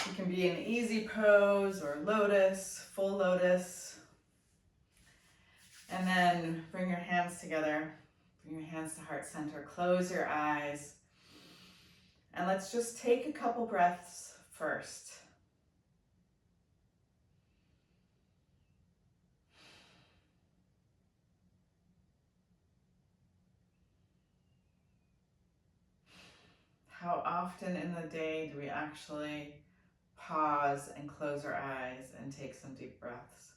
You can be in easy pose or lotus, full lotus. And then bring your hands together. Bring your hands to heart center. Close your eyes. And let's just take a couple breaths first. How often in the day do we actually pause and close our eyes and take some deep breaths?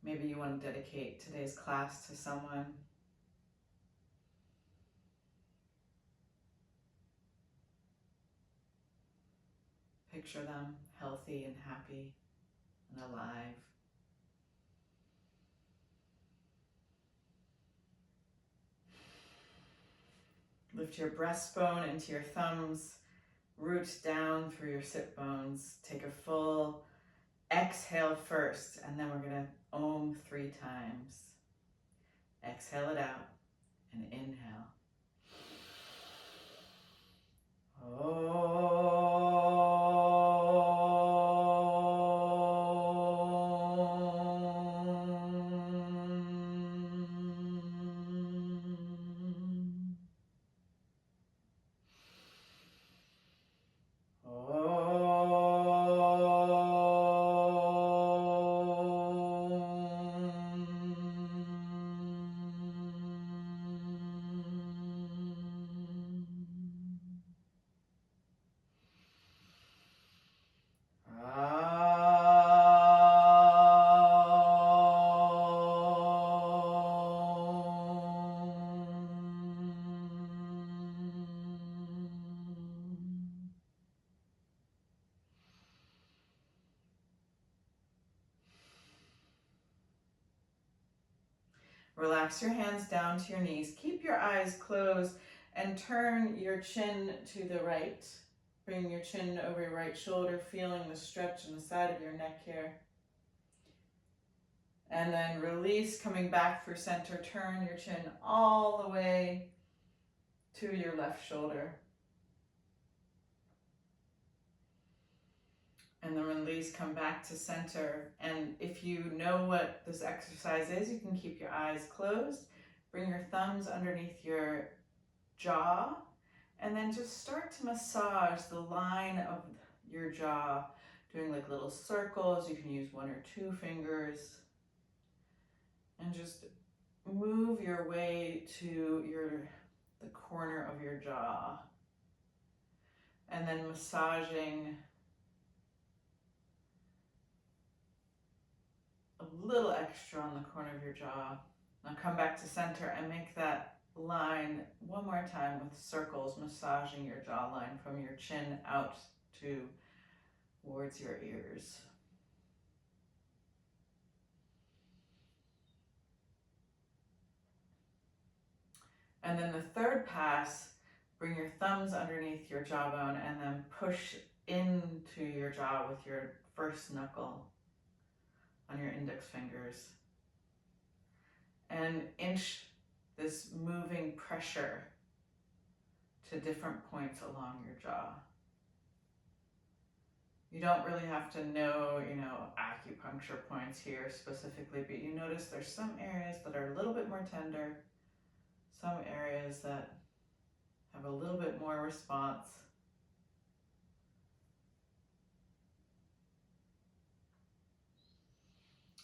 Maybe you want to dedicate today's class to someone. Picture them healthy and happy and alive. Lift your breastbone into your thumbs, root down through your sit bones. Take a full exhale first, and then we're going to Om 3 times. Exhale it out and inhale. Relax your hands down to your knees. Keep your eyes closed and turn your chin to the right. Bring your chin over your right shoulder, feeling the stretch in the side of your neck here. And then release, coming back through center. Turn your chin all the way to your left shoulder. And then release, come back to center. And if you know what this exercise is, you can keep your eyes closed. Bring your thumbs underneath your jaw. And then just start to massage the line of your jaw, doing like little circles. You can use 1 or 2 fingers. And just move your way to the corner of your jaw. And then massaging a little extra on the corner of your jaw. Now come back to center and make that line one more time with circles, massaging your jawline from your chin out towards your ears. And then the third pass, bring your thumbs underneath your jawbone and then push into your jaw with your first knuckle on your index fingers. And inch this moving pressure to different points along your jaw. You don't really have to know, acupuncture points here specifically, but you notice there's some areas that are a little bit more tender, some areas that have a little bit more response.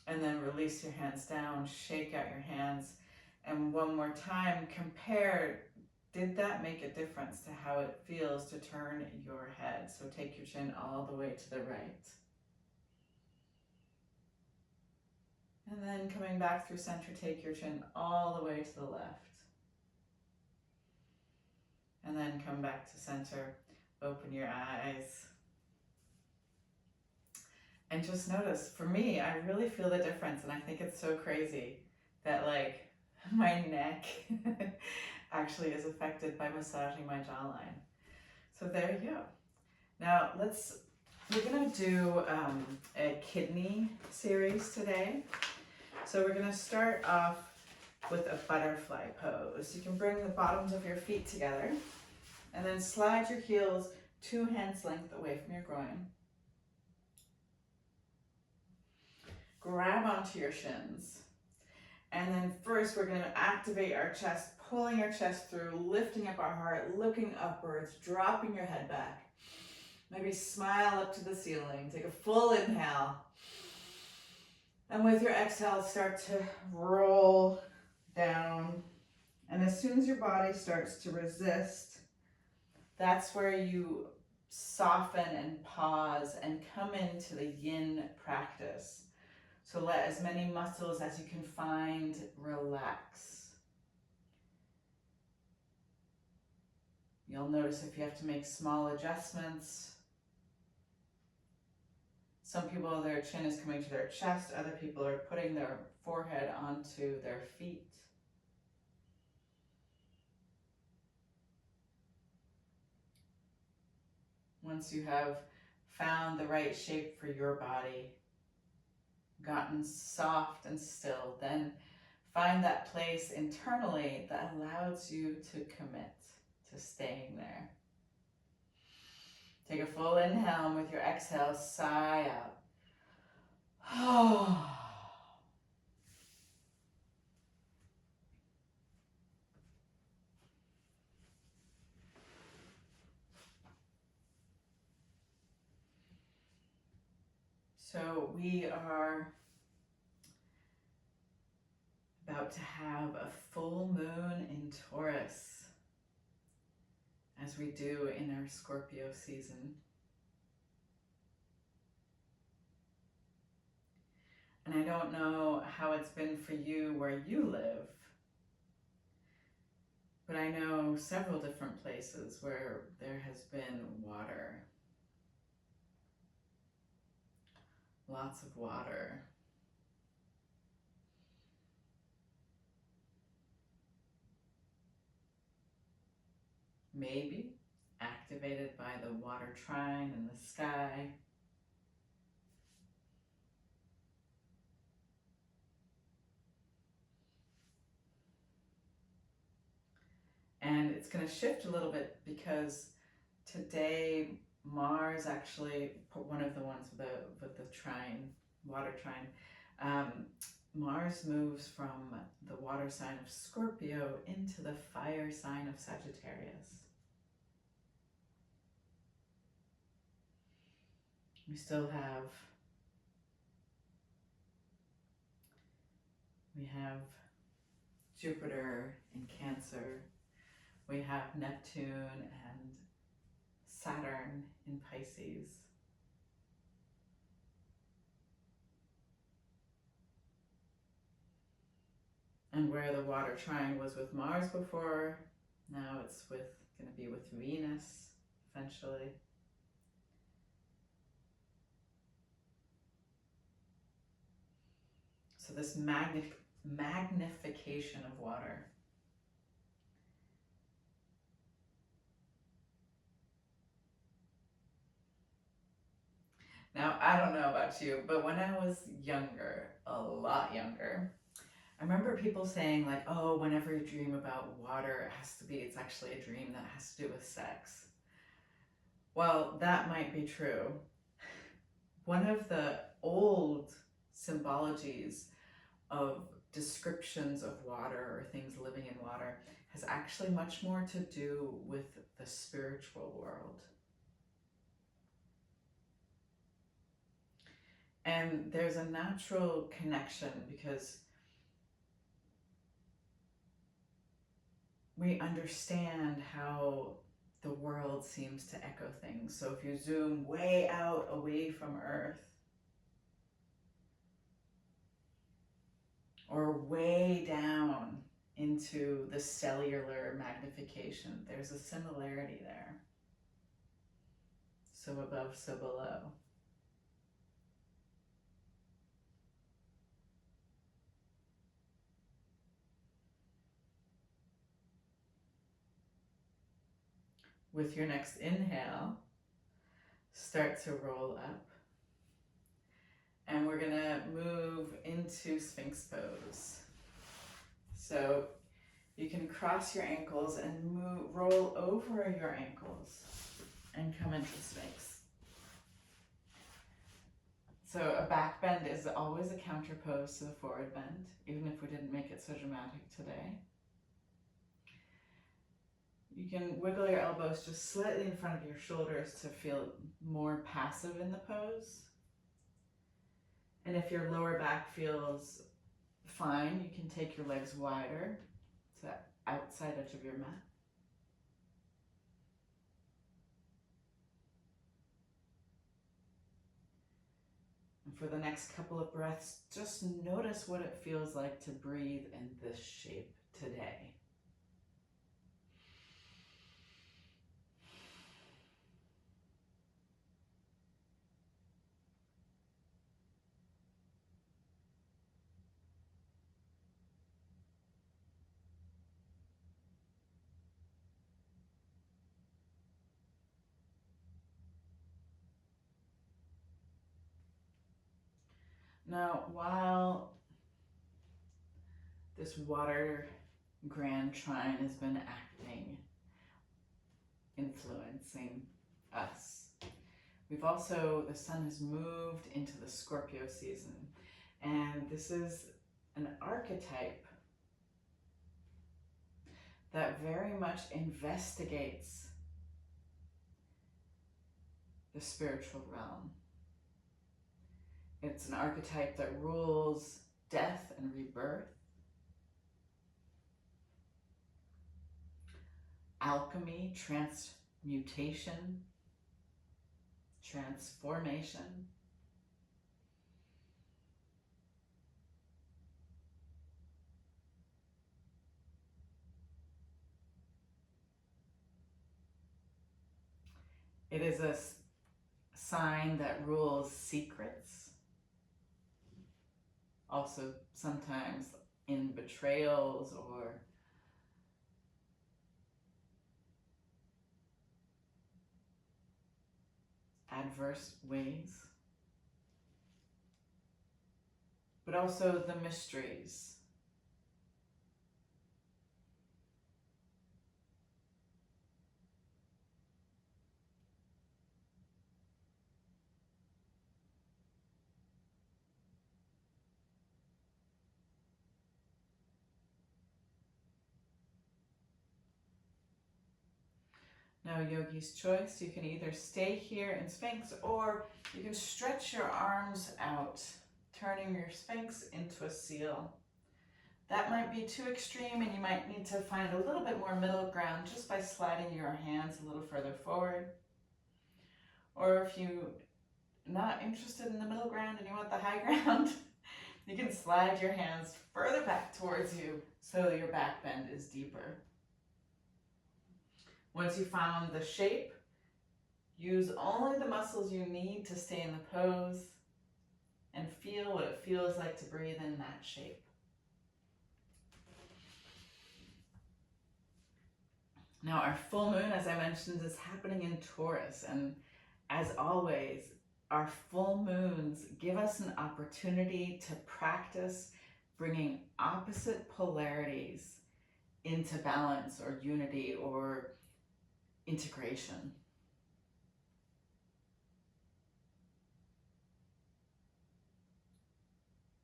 And then release your hands down, shake out your hands, and one more time, compare, did that make a difference to how it feels to turn your head? So take your chin all the way to the right. And then coming back through center, take your chin all the way to the left. And then come back to center, open your eyes. And just notice, for me, I really feel the difference, and I think it's so crazy that my neck actually is affected by massaging my jawline. So there you go. Now we're gonna do a kidney series today. So we're gonna start off with a butterfly pose. You can bring the bottoms of your feet together and then slide your heels 2 hands length away from your groin. Grab onto your shins. And then first we're going to activate our chest, pulling our chest through, lifting up our heart, looking upwards, dropping your head back. Maybe smile up to the ceiling. Take a full inhale. And with your exhale, start to roll down. And as soon as your body starts to resist, that's where you soften and pause and come into the yin practice. So let as many muscles as you can find relax. You'll notice if you have to make small adjustments. Some people, their chin is coming to their chest. Other people are putting their forehead onto their feet. Once you have found the right shape for your body, gotten soft and still, then find that place internally that allows you to commit to staying there. Take a full inhale, and with your exhale, sigh out. So we are about to have a full moon in Taurus, as we do in our Scorpio season. And I don't know how it's been for you where you live, but I know several different places where there has been water. Lots of water. Maybe activated by the water trine in the sky. And it's going to shift a little bit because today Mars actually, one of the ones with the trine, water trine, Mars moves from the water sign of Scorpio into the fire sign of Sagittarius. We still have, Jupiter in Cancer. We have Neptune and Saturn in Pisces. And where the water trine was with Mars before, now it's going to be with Venus eventually. So this magnification of water. Now, I don't know about you, but when I was younger, a lot younger, I remember people saying like, oh, whenever you dream about water, it's actually a dream that has to do with sex. Well, that might be true. One of the old symbologies of descriptions of water or things living in water has actually much more to do with the spiritual world. And there's a natural connection because we understand how the world seems to echo things. So if you zoom way out away from Earth, or way down into the cellular magnification, there's a similarity there. So above, so below. With your next inhale, start to roll up. And we're gonna move into Sphinx pose. So you can cross your ankles and roll over your ankles and come into Sphinx. So a back bend is always a counter pose to the forward bend, even if we didn't make it so dramatic today. You can wiggle your elbows just slightly in front of your shoulders to feel more passive in the pose. And if your lower back feels fine, you can take your legs wider to the outside edge of your mat. And for the next couple of breaths, just notice what it feels like to breathe in this shape today. Now, while this water grand trine has been acting, influencing us, we've also, the sun has moved into the Scorpio season. And this is an archetype that very much investigates the spiritual realm. It's an archetype that rules death and rebirth, alchemy, transmutation, transformation. It is a sign that rules secrets, also sometimes in betrayals or adverse ways, but also the mysteries. Now, yogi's choice, you can either stay here in Sphinx or you can stretch your arms out, turning your Sphinx into a seal. That might be too extreme and you might need to find a little bit more middle ground just by sliding your hands a little further forward. Or if you're not interested in the middle ground and you want the high ground, you can slide your hands further back towards you so your back bend is deeper. Once you found the shape, use only the muscles you need to stay in the pose and feel what it feels like to breathe in that shape. Now, our full moon, as I mentioned, is happening in Taurus, and as always, our full moons give us an opportunity to practice bringing opposite polarities into balance or unity or integration.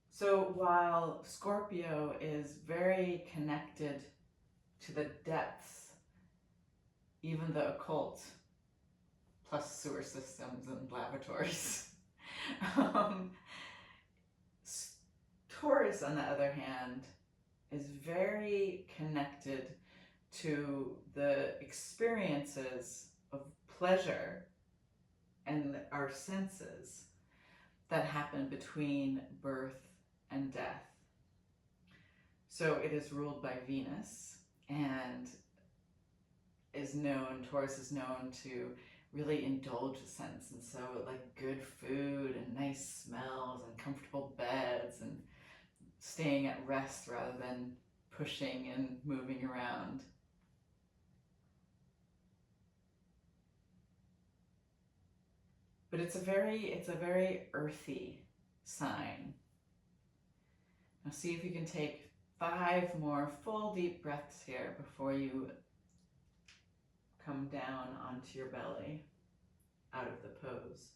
So while Scorpio is very connected to the depths, even the occult, plus sewer systems and lavatories, Taurus, on the other hand, is very connected to the experiences of pleasure and our senses that happen between birth and death. So it is ruled by Venus and Taurus is known to really indulge a sense. And so like good food and nice smells and comfortable beds and staying at rest rather than pushing and moving around. But it's a very earthy sign. Now see if you can take 5 more full deep breaths here before you come down onto your belly out of the pose.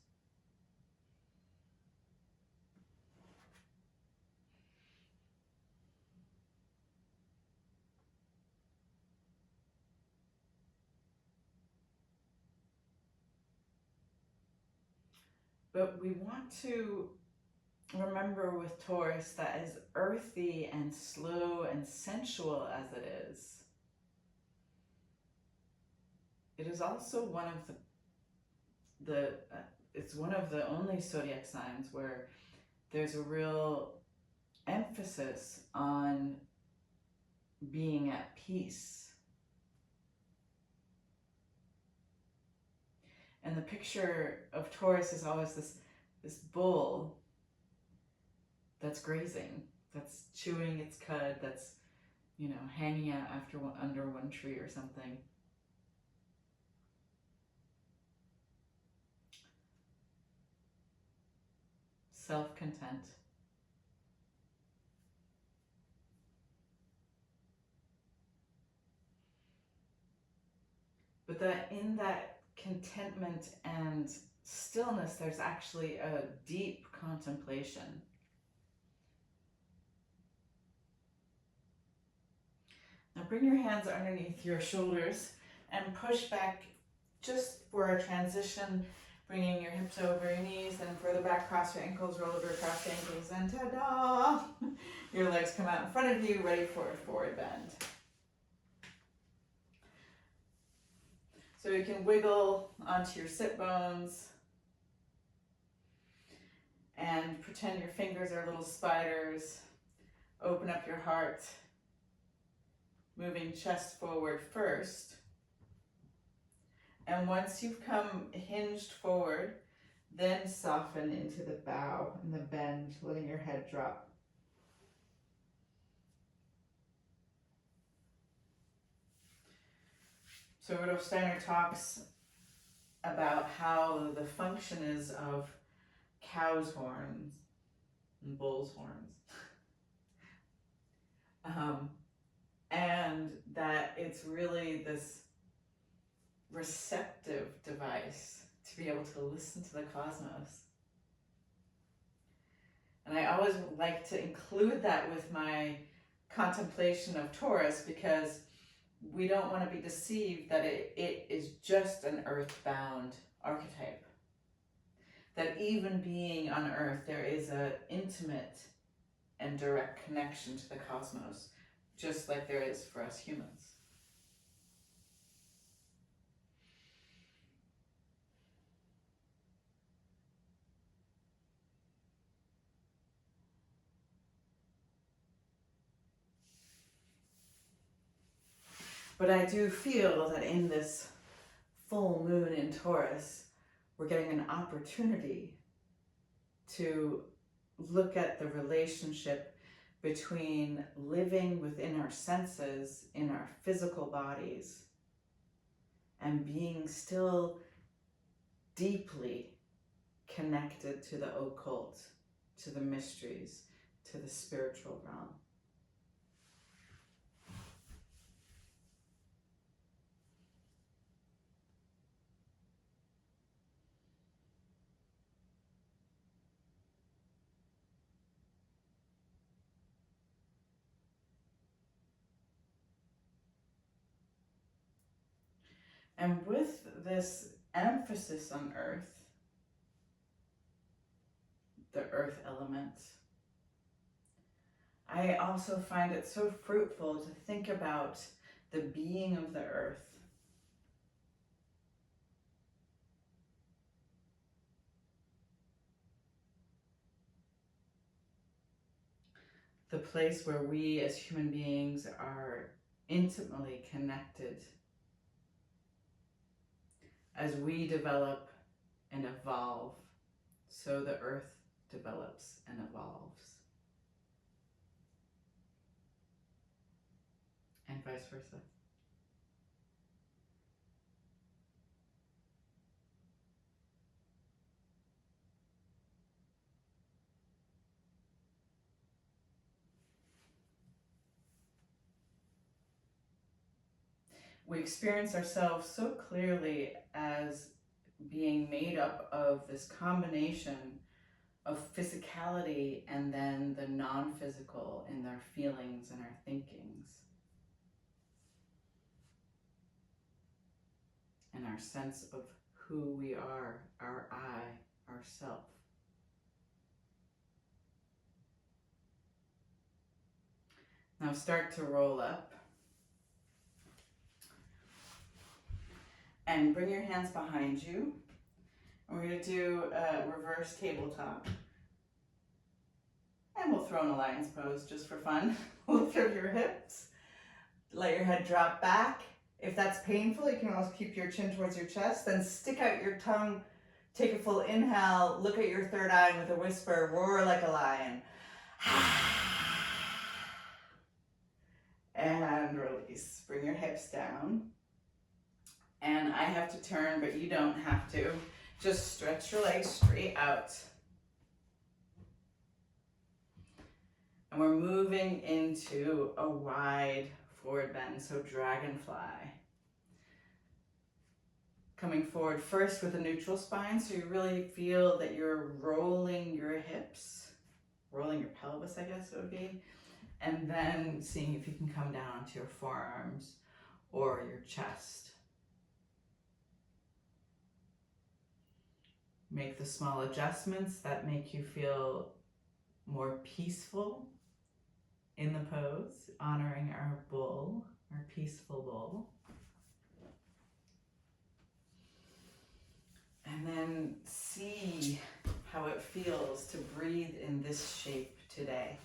But we want to remember with Taurus that as earthy and slow and sensual as it is also one of it's one of the only zodiac signs where there's a real emphasis on being at peace. And the picture of Taurus is always this bull that's grazing, that's chewing its cud, that's, hanging out under one tree or something. Self-content. But that in that contentment and stillness, there's actually a deep contemplation. Now bring your hands underneath your shoulders and push back just for a transition, bringing your hips over your knees, and further back, cross your ankles, roll over across the ankles, and ta-da! Your legs come out in front of you, ready for a forward bend. So you can wiggle onto your sit bones and pretend your fingers are little spiders. Open up your heart, moving chest forward first. And once you've come hinged forward, then soften into the bow and the bend, letting your head drop. So Rudolf Steiner talks about how the function is of cow's horns and bull's horns. And that it's really this receptive device to be able to listen to the cosmos. And I always like to include that with my contemplation of Taurus, because we don't want to be deceived that it is just an earthbound archetype. That even being on Earth, there is an intimate and direct connection to the cosmos, just like there is for us humans. But I do feel that in this full moon in Taurus, we're getting an opportunity to look at the relationship between living within our senses, in our physical bodies, and being still deeply connected to the occult, to the mysteries, to the spiritual realm. And with this emphasis on earth, the earth element, I also find it so fruitful to think about the being of the earth. The place where we as human beings are intimately connected as we develop and evolve, so the earth develops and evolves. And vice versa. We experience ourselves so clearly as being made up of this combination of physicality and then the non-physical in our feelings and our thinkings and our sense of who we are, our I, our self. Now start to roll up and bring your hands behind you. And we're going to do a reverse tabletop. And we'll throw in a lion's pose just for fun. Lift up your hips. Let your head drop back. If that's painful, you can also keep your chin towards your chest. Then stick out your tongue. Take a full inhale. Look at your third eye with a whisper. Roar like a lion. And release. Bring your hips down. And I have to turn, but you don't have to. Just stretch your legs straight out. And we're moving into a wide forward bend, so dragonfly. Coming forward first with a neutral spine, so you really feel that you're rolling your hips, rolling your pelvis, I guess it would be, and then seeing if you can come down onto your forearms or your chest. Make the small adjustments that make you feel more peaceful in the pose, honoring our bull, our peaceful bull. And then see how it feels to breathe in this shape today.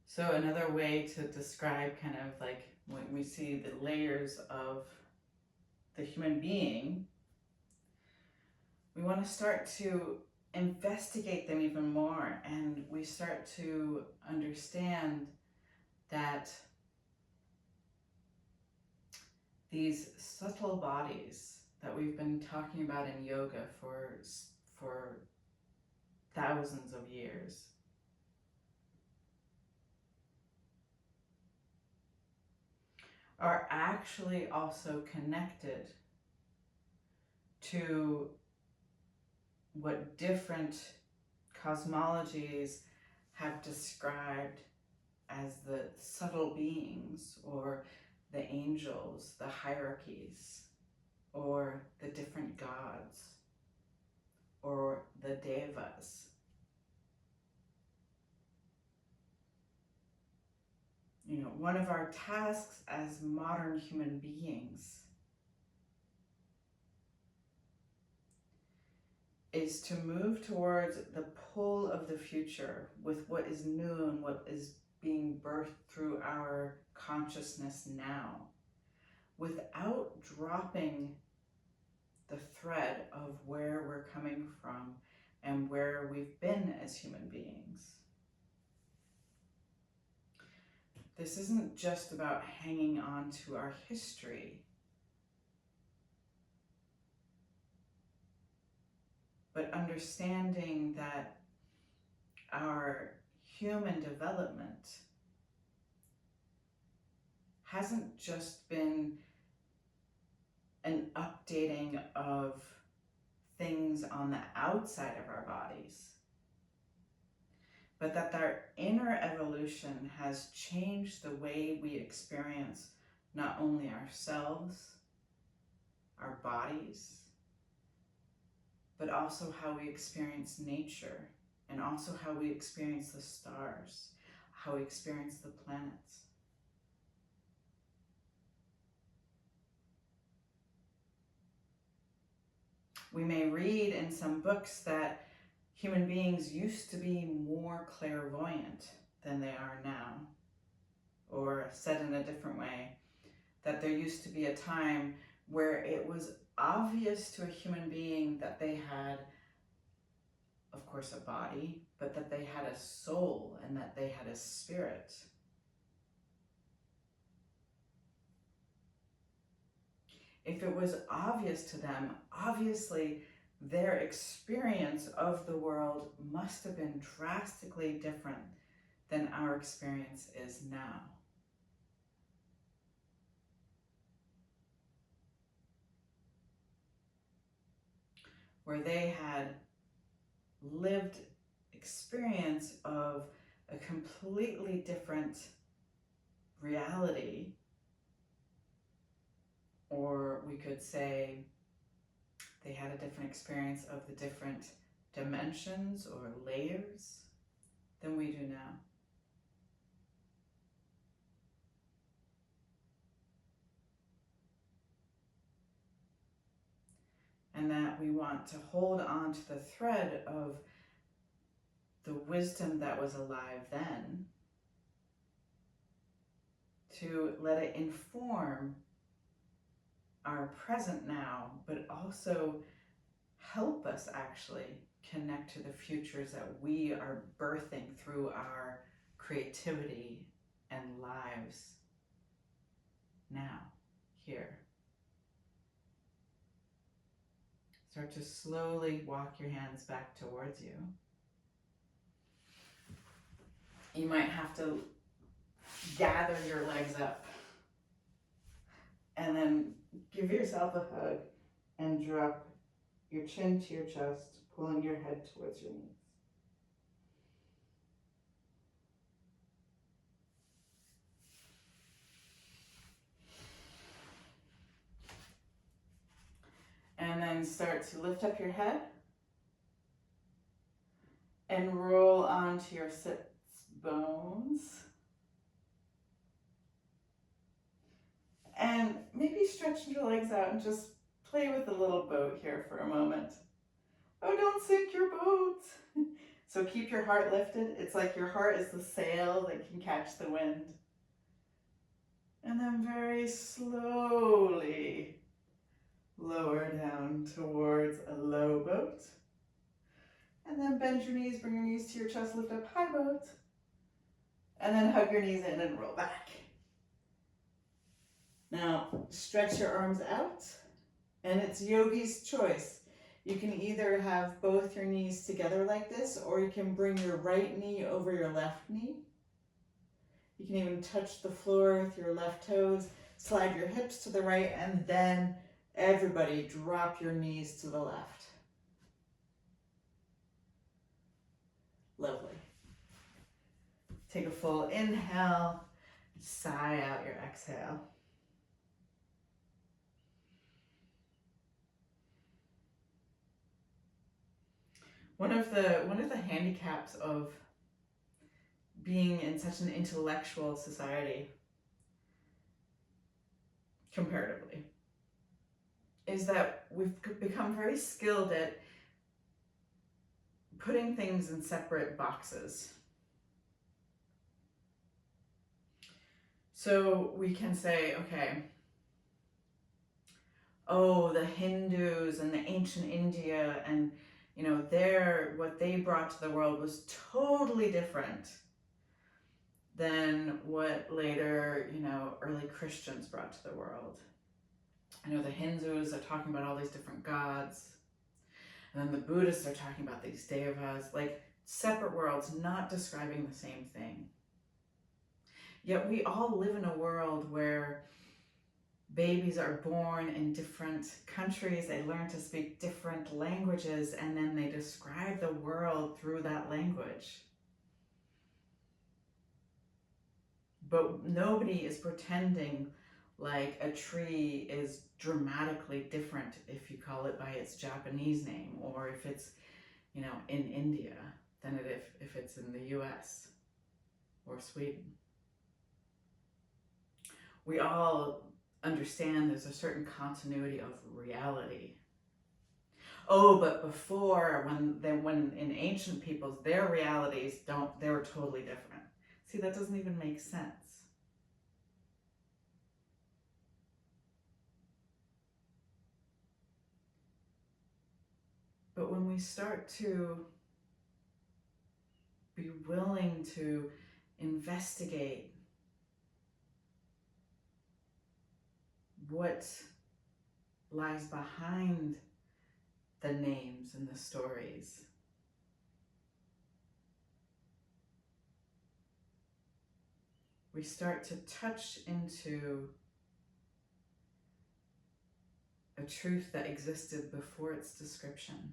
So another way to describe kind of like when we see the layers of the human being, we want to start to investigate them even more, and we start to understand that these subtle bodies that we've been talking about in yoga for thousands of years are actually also connected to what different cosmologies have described as the subtle beings, or the angels, the hierarchies, or the different gods, or the devas. You know, one of our tasks as modern human beings is to move towards the pull of the future with what is new and what is being birthed through our consciousness now, without dropping the thread of where we're coming from and where we've been as human beings. This isn't just about hanging on to our history, but understanding that our human development hasn't just been an updating of things on the outside of our bodies, but that our inner evolution has changed the way we experience not only ourselves, our bodies, but also how we experience nature, and also how we experience the stars, how we experience the planets. We may read in some books that human beings used to be more clairvoyant than they are now. Or said in a different way, that there used to be a time where it was obvious to a human being that they had, of course, a body, but that they had a soul and that they had a spirit. If it was obvious to them, obviously their experience of the world must have been drastically different than our experience is now. Where they had lived experience of a completely different reality, or we could say they had a different experience of the different dimensions or layers than we do now. And that we want to hold on to the thread of the wisdom that was alive then, to let it inform our present now, but also help us actually connect to the futures that we are birthing through our creativity and lives now, here. Start to slowly walk your hands back towards you. You might have to gather your legs up and then give yourself a hug and drop your chin to your chest, pulling your head towards your knees. And then start to lift up your head and roll onto your sits bones. And maybe stretch your legs out and just play with the little boat here for a moment. Oh, don't sink your boat. So keep your heart lifted. It's like your heart is the sail that can catch the wind. And then very slowly lower down towards a low boat. And then bend your knees, bring your knees to your chest, lift up high boat. And then hug your knees in and roll back. Now, stretch your arms out, and it's yogi's choice. You can either have both your knees together like this, or you can bring your right knee over your left knee. You can even touch the floor with your left toes, slide your hips to the right, and then everybody drop your knees to the left. Lovely. Take a full inhale, sigh out your exhale. One of the handicaps of being in such an intellectual society, comparatively, is that we've become very skilled at putting things in separate boxes. So we can say, okay, oh, the Hindus and the ancient India, and what they brought to the world was totally different than what later, early Christians brought to the world. The Hindus are talking about all these different gods, and then the Buddhists are talking about these devas, like separate worlds, not describing the same thing. Yet we all live in a world where babies are born in different countries, they learn to speak different languages, and then they describe the world through that language. But nobody is pretending like a tree is dramatically different if you call it by its Japanese name, or if it's, in India, than if it's in the US or Sweden. We all understand there's a certain continuity of reality. Oh, but before, when in ancient peoples, their realities they were totally different. See, that doesn't even make sense. But when we start to be willing to investigate what lies behind the names and the stories. We start to touch into a truth that existed before its description.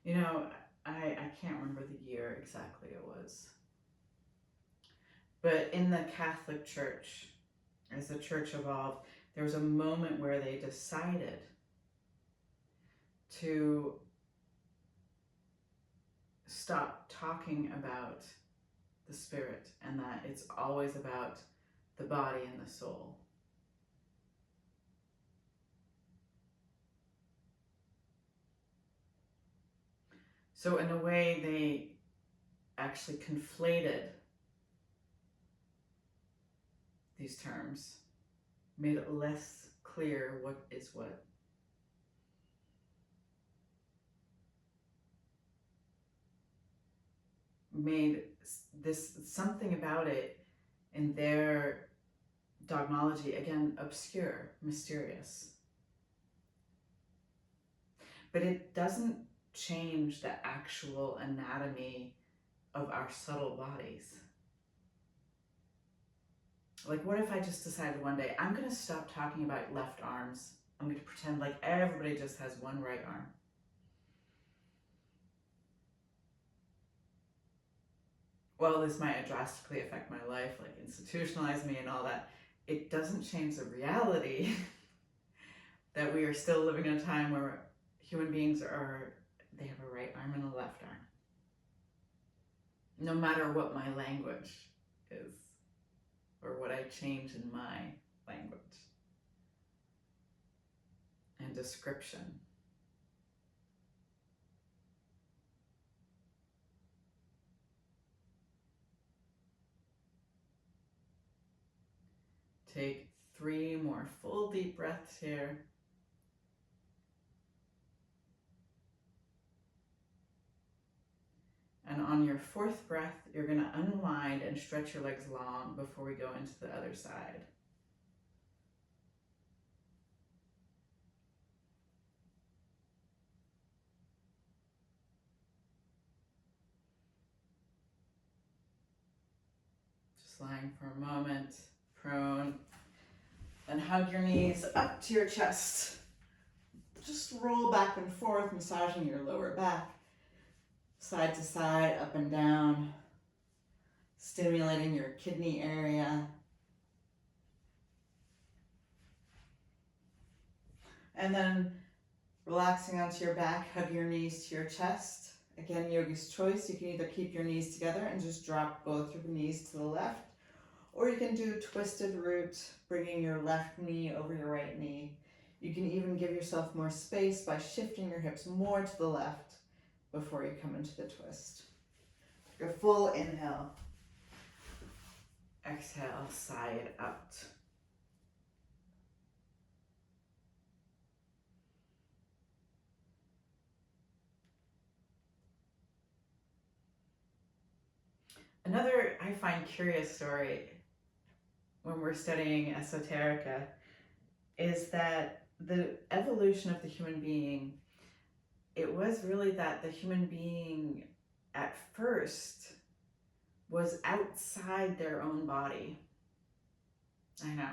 You know, I can't remember the year exactly it was, but in the Catholic Church, as the church evolved, there was a moment where they decided to stop talking about the spirit and that it's always about the body and the soul. So in a way, they actually conflated these terms, made it less clear what is what. Made this something about it in their dogmology, again, obscure, mysterious. But it doesn't change the actual anatomy of our subtle bodies. Like, what if I just decided one day, I'm going to stop talking about left arms. I'm going to pretend like everybody just has one right arm. Well, this might drastically affect my life, like institutionalize me and all that. It doesn't change the reality that we are still living in a time where human beings they have a right arm and a left arm. No matter what my language is, or what I change in my language and description. Take 3 more full deep breaths here. And on your 4th breath, you're going to unwind and stretch your legs long before we go into the other side. Just lying for a moment, prone. And hug your knees up to your chest. Just roll back and forth, massaging your lower back, side to side, up and down, stimulating your kidney area. And then relaxing onto your back, hug your knees to your chest. Again, yogi's choice. You can either keep your knees together and just drop both your knees to the left, or you can do twisted root, bringing your left knee over your right knee. You can even give yourself more space by shifting your hips more to the left before you come into the twist. Take a full inhale. Exhale, sigh it out. Another, I find, curious story when we're studying esoterica is that the evolution of the human being, it was really that the human being at first was outside their own body. I know,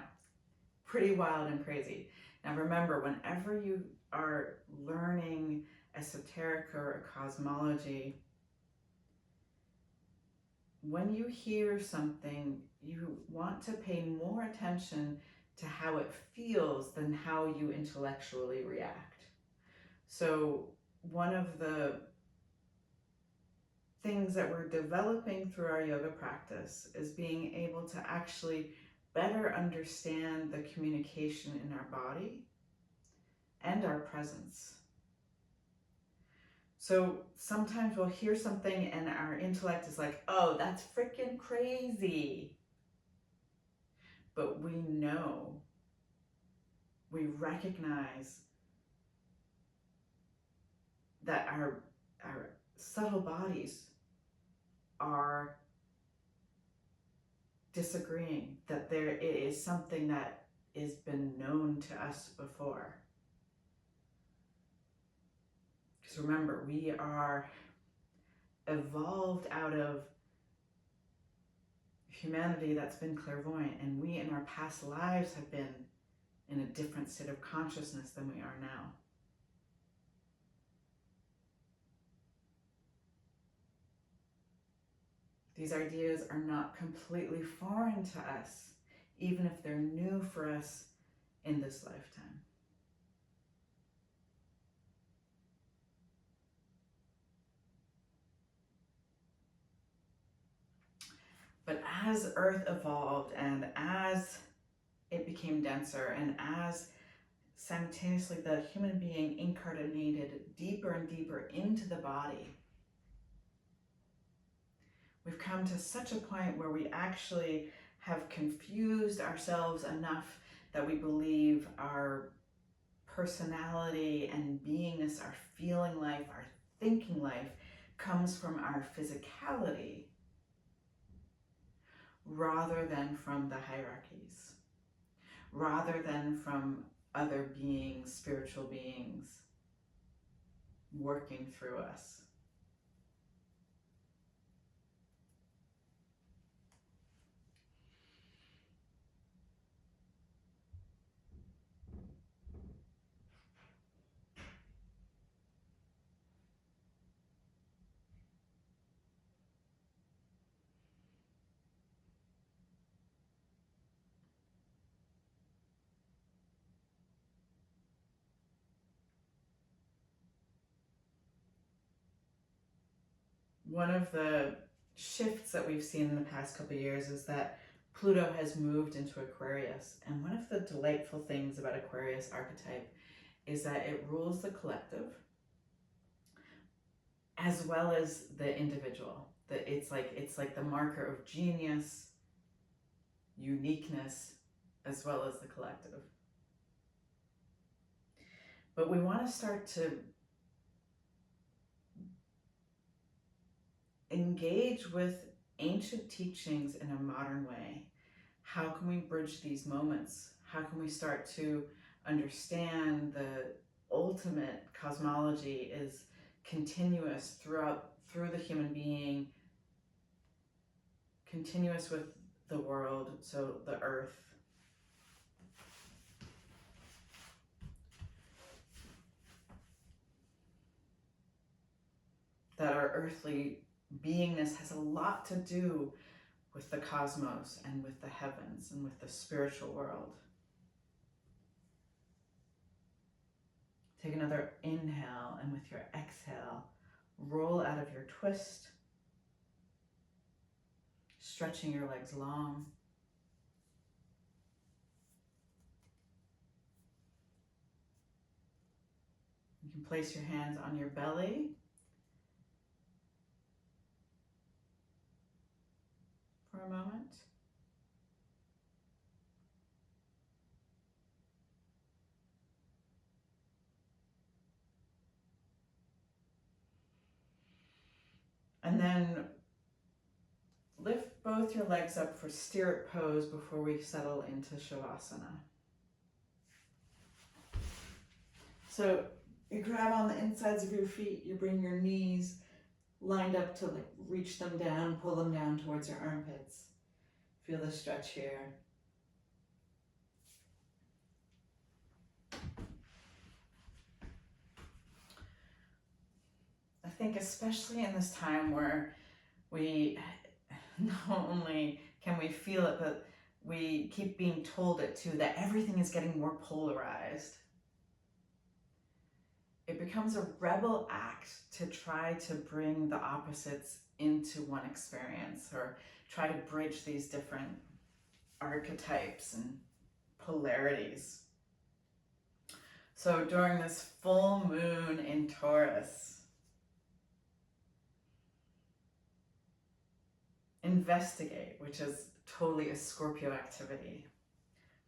pretty wild and crazy. Now remember, whenever you are learning esoterica or cosmology, when you hear something, you want to pay more attention to how it feels than how you intellectually react. So one of the things that we're developing through our yoga practice is being able to actually better understand the communication in our body and our presence. So sometimes we'll hear something and our intellect is like, oh, that's freaking crazy. But we know, we recognize that our subtle bodies are disagreeing, that there is something that has been known to us before. Because remember, we are evolved out of humanity that's been clairvoyant, and we in our past lives have been in a different state of consciousness than we are now. These ideas are not completely foreign to us, even if they're new for us in this lifetime. But as Earth evolved and as it became denser and as simultaneously the human being incarnated deeper and deeper into the body, we've come to such a point where we actually have confused ourselves enough that we believe our personality and beingness, our feeling life, our thinking life comes from our physicality rather than from the hierarchies, rather than from other beings, spiritual beings working through us. One of the shifts that we've seen in the past couple of years is that Pluto has moved into Aquarius. And one of the delightful things about Aquarius archetype is that it rules the collective as well as the individual. It's like the marker of genius, uniqueness, as well as the collective. But we want to start to engage with ancient teachings in a modern way. How can we bridge these moments? How can we start to understand the ultimate cosmology is continuous through the human being, continuous with the world, so the earth. That our earthly beingness has a lot to do with the cosmos and with the heavens and with the spiritual world. Take another inhale, and with your exhale, roll out of your twist, stretching your legs long. You can place your hands on your belly. For a moment. And then lift both your legs up for stirrup pose before we settle into Shavasana. So you grab on the insides of your feet, you bring your knees lined up to reach them down, pull them down towards your armpits. Feel the stretch here. I think especially in this time where we not only can we feel it, but we keep being told it too, that everything is getting more polarized. it becomes a rebel act to try to bring the opposites into one experience, or try to bridge these different archetypes and polarities. So during this full moon in Taurus, investigate, which is totally a Scorpio activity.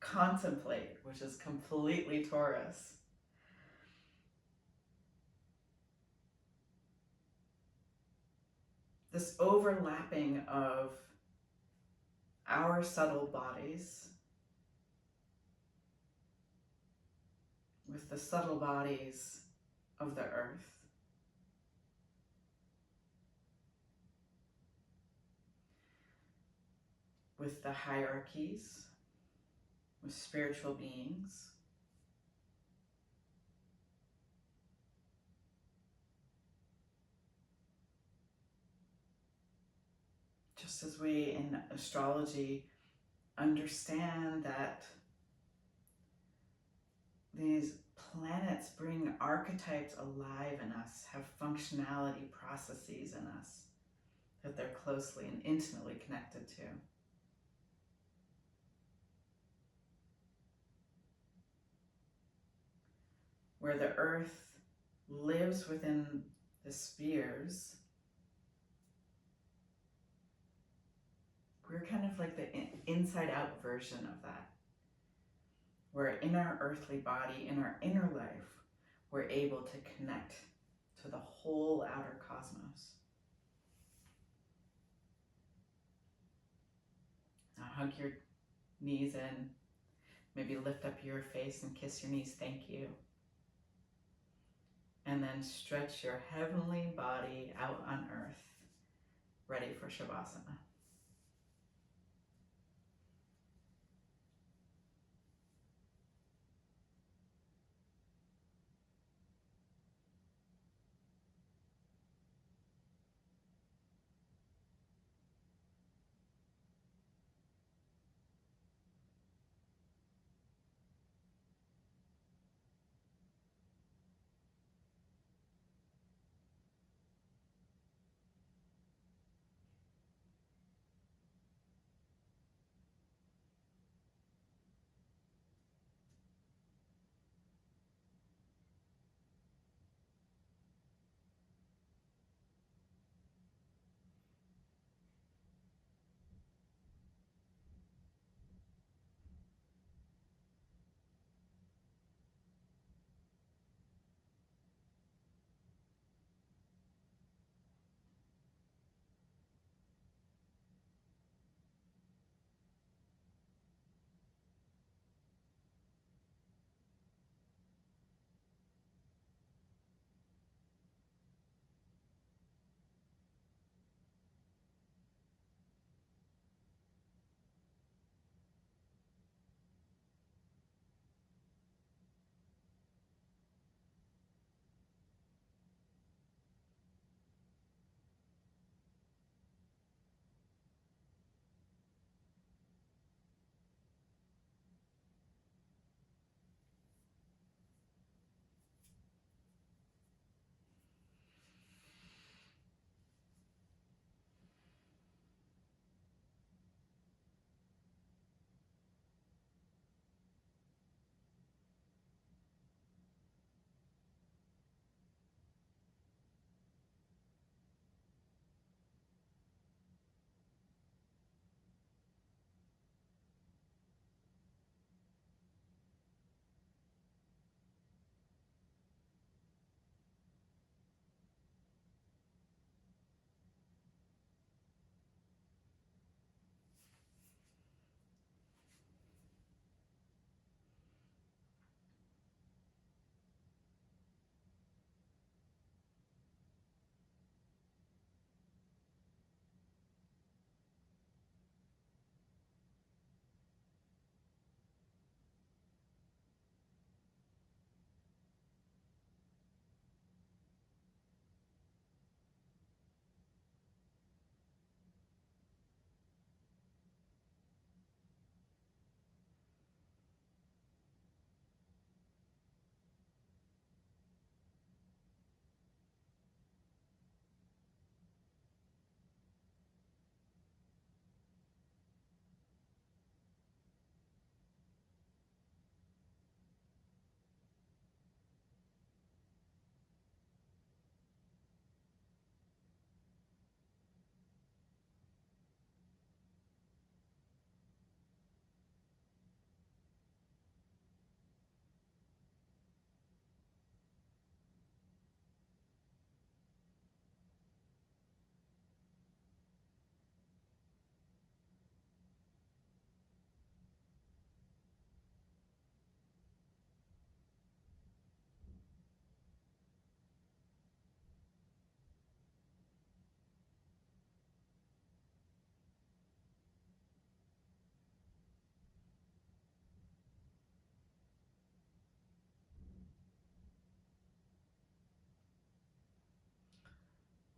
Contemplate, which is completely Taurus. This overlapping of our subtle bodies with the subtle bodies of the earth. With the hierarchies, with spiritual beings. Just as we in astrology understand that these planets bring archetypes alive in us, have functionality processes in us that they're closely and intimately connected to. Where the earth lives within the spheres, we're kind of like the inside out version of that. Where in our earthly body, in our inner life, we're able to connect to the whole outer cosmos. Now hug your knees in, maybe lift up your face and kiss your knees, thank you. And then stretch your heavenly body out on earth, ready for Shavasana.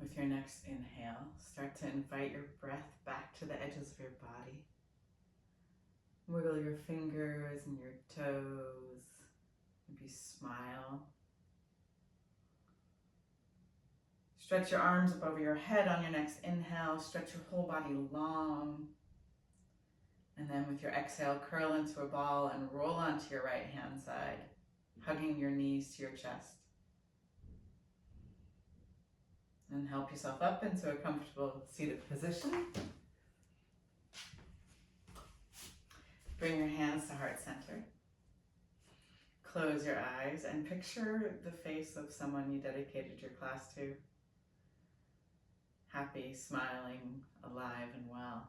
With your next inhale, start to invite your breath back to the edges of your body. Wiggle your fingers and your toes. Maybe smile. Stretch your arms up over your head on your next inhale. Stretch your whole body long. And then with your exhale, curl into a ball and roll onto your right hand side, hugging your knees to your chest. And help yourself up into a comfortable seated position. Bring your hands to heart center. Close your eyes and picture the face of someone you dedicated your class to. Happy, smiling, alive, and well.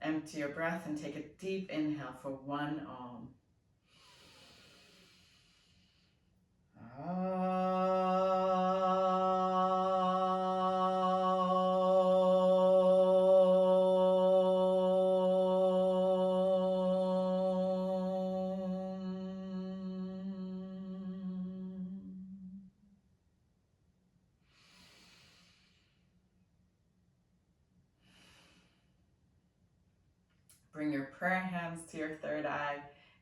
Empty your breath and take a deep inhale for 1 Om. Bring your prayer hands to your third eye.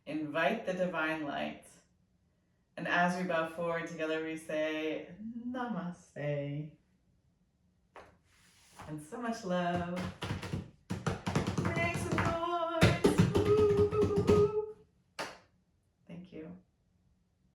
Invite the divine light. And as we bow forward together, we say, Namaste. And so much love.